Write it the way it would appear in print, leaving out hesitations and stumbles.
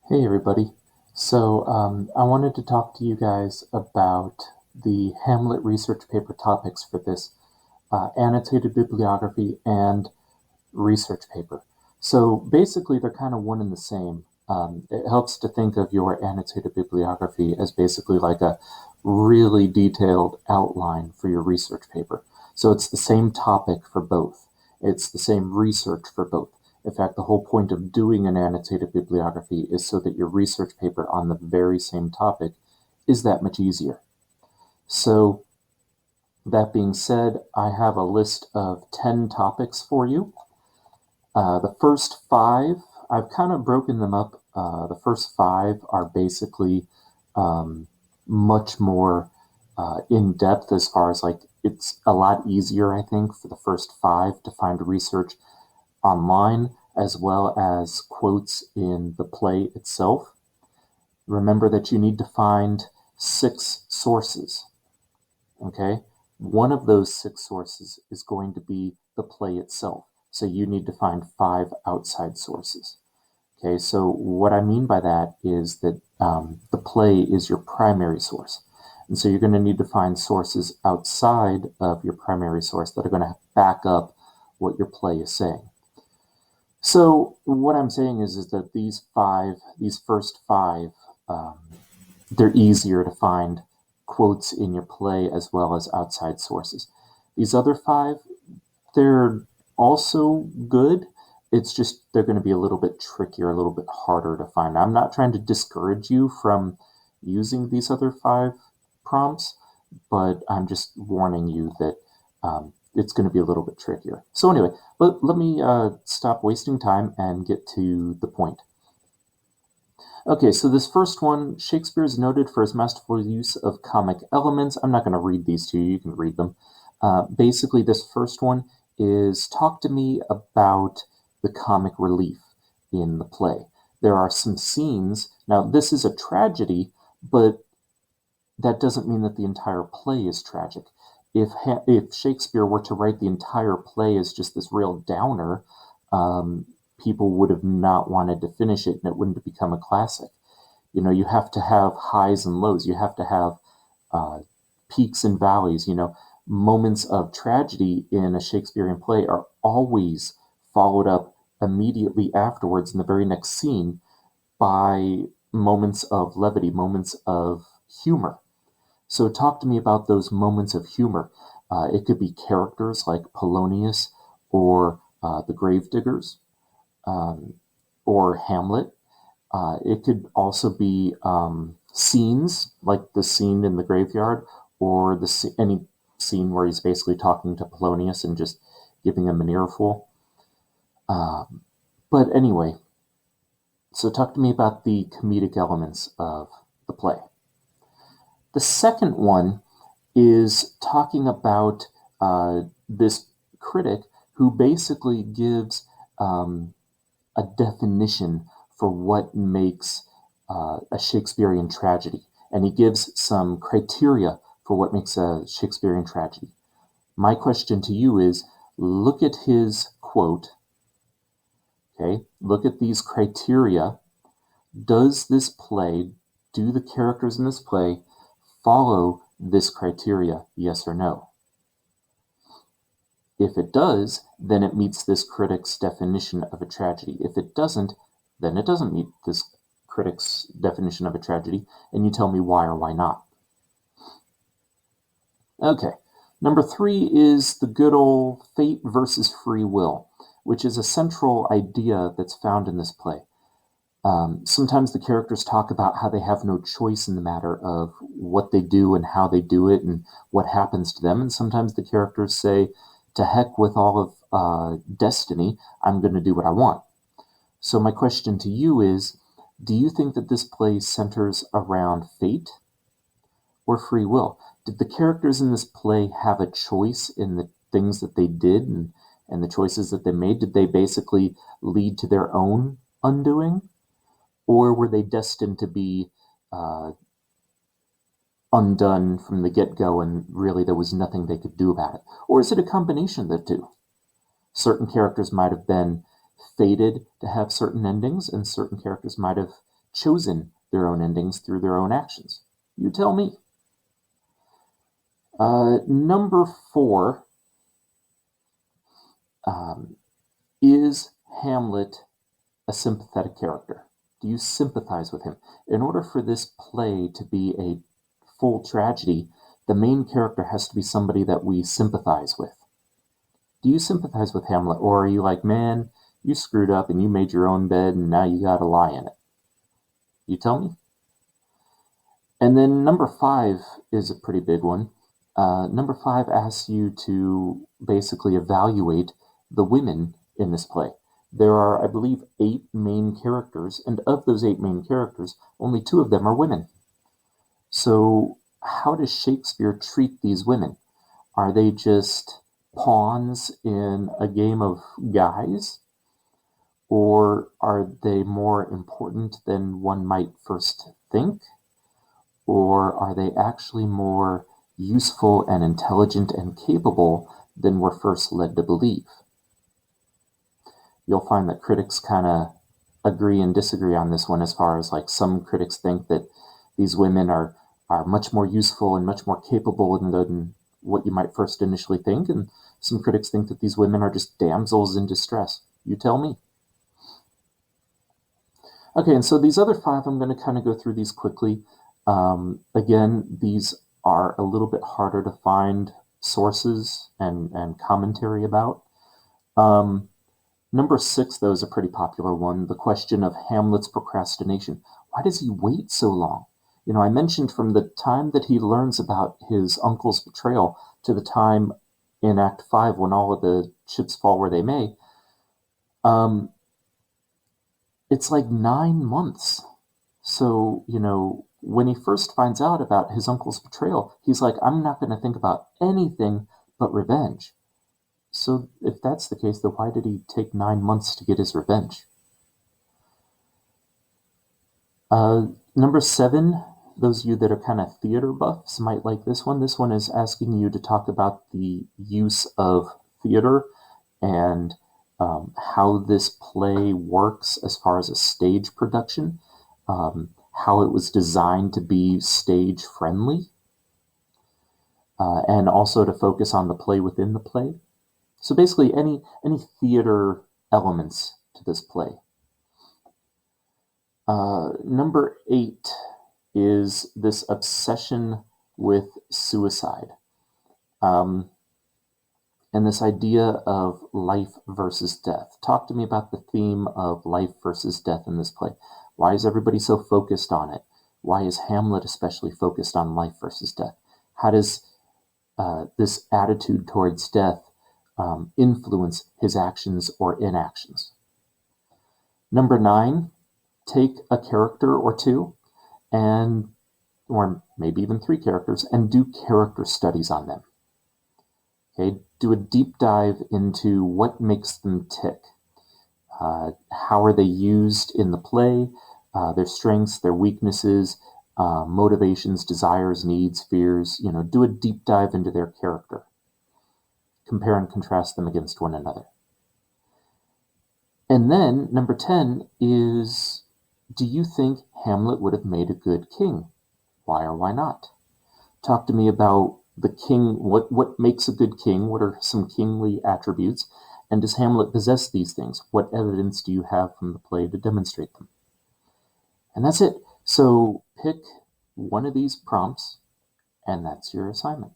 Hey everybody. I wanted to talk to you guys about the Hamlet research paper topics for this annotated bibliography and research paper. So basically, they're kind of one and the same. It helps to think of your annotated bibliography as basically like a really detailed outline for your research paper. So it's the same topic for both. It's the same research for both. In fact, the whole point of doing an annotated bibliography is so that your research paper on the very same topic is that much easier. So that being said, I have a list of 10 topics for you. The first five, I've kind of broken them up. The first five are basically much more in depth as far as like it's a lot easier, I think, for the first five to find research online as well as quotes in the play itself. Remember that you need to find 6 sources, okay? One of those 6 sources is going to be the play itself. So you need to find 5 outside sources. Okay, so what I mean by that is that the play is your primary source. And so you're going to need to find sources outside of your primary source that are going to back up what your play is saying. So what I'm saying is that these first five, they're easier to find quotes in your play as well as outside sources. These other 5, they're also good. It's just they're going to be a little bit trickier, a little bit harder to find. I'm not trying to discourage you from using these other 5 prompts, but I'm just warning you that it's going to be a little bit trickier. So anyway, let me stop wasting time and get to the point. Okay, so this first one, Shakespeare is noted for his masterful use of comic elements. I'm not going to read these to you, you can read them. Basically, this first one is talk to me about the comic relief in the play. There are some scenes, now this is a tragedy, but that doesn't mean that the entire play is tragic. If Shakespeare were to write the entire play as just this real downer, people would have not wanted to finish it and it wouldn't have become a classic. You know, you have to have highs and lows. You have to have peaks and valleys. You know, moments of tragedy in a Shakespearean play are always followed up immediately afterwards in the very next scene by moments of levity, moments of humor. So talk to me about those moments of humor. It could be characters like Polonius or the Gravediggers or Hamlet. It could also be scenes like the scene in the graveyard or any scene where he's basically talking to Polonius and just giving him an earful. But anyway, so talk to me about the comedic elements of the play. The second one is talking about this critic who basically gives a definition for what makes a Shakespearean tragedy. And he gives some criteria for what makes a Shakespearean tragedy. My question to you is, look at his quote, okay? Look at these criteria. Does this play, do the characters in this play follow this criteria, yes or no? If it does, then it meets this critic's definition of a tragedy. If it doesn't, then it doesn't meet this critic's definition of a tragedy, and you tell me why or why not. Okay, number 3 is the good old fate versus free will, which is a central idea that's found in this play. Sometimes the characters talk about how they have no choice in the matter of what they do and how they do it and what happens to them. And sometimes the characters say, to heck with all of destiny, I'm going to do what I want. So my question to you is, do you think that this play centers around fate or free will? Did the characters in this play have a choice in the things that they did and the choices that they made? Did they basically lead to their own undoing? Or were they destined to be undone from the get-go and really there was nothing they could do about it? Or is it a combination of the two? Certain characters might have been fated to have certain endings and certain characters might have chosen their own endings through their own actions? You tell me. Number 4, is Hamlet a sympathetic character? Do you sympathize with him? In order for this play to be a full tragedy, the main character has to be somebody that we sympathize with. Do you sympathize with Hamlet, or are you like, man, you screwed up and you made your own bed and now you gotta lie in it? You tell me. And then number 5 is a pretty big one. Number 5 asks you to basically evaluate the women in this play. There are, I believe, 8 main characters, and of those 8 main characters, only 2 of them are women. So how does Shakespeare treat these women? Are they just pawns in a game of guys? Or are they more important than one might first think? Or are they actually more useful and intelligent and capable than we're first led to believe? You'll find that critics kind of agree and disagree on this one, as far as like some critics think that these women are much more useful and much more capable than what you might first initially think, and some critics think that these women are just damsels in distress. You tell me. Okay, and so these other 5, I'm going to kind of go through these quickly. Again, these are a little bit harder to find sources and commentary about. Number 6, though, is a pretty popular one, the question of Hamlet's procrastination. Why does he wait so long? You know, I mentioned from the time that he learns about his uncle's betrayal to the time in Act 5 when all of the chips fall where they may, it's like 9 months. So, you know, when he first finds out about his uncle's betrayal, he's like, I'm not going to think about anything but revenge. So if that's the case, then why did he take 9 months to get his revenge? Number 7, those of you that are kind of theater buffs might like this one. This one is asking you to talk about the use of theater and how this play works as far as a stage production, how it was designed to be stage friendly, and also to focus on the play within the play. So basically any theater elements to this play. Number 8 is this obsession with suicide. And this idea of life versus death. Talk to me about the theme of life versus death in this play. Why is everybody so focused on it? Why is Hamlet especially focused on life versus death? How does this attitude towards death influence his actions or inactions? Number 9, take a character or 2, and or maybe even 3 characters, and do character studies on them. Okay, do a deep dive into what makes them tick. How are they used in the play, their strengths, their weaknesses, motivations, desires, needs, fears. You know, do a deep dive into their character. Compare and contrast them against one another. And then number 10 is, do you think Hamlet would have made a good king? Why or why not? Talk to me about the king, what makes a good king, what are some kingly attributes, and does Hamlet possess these things? What evidence do you have from the play to demonstrate them? And that's it. So pick one of these prompts, and that's your assignment.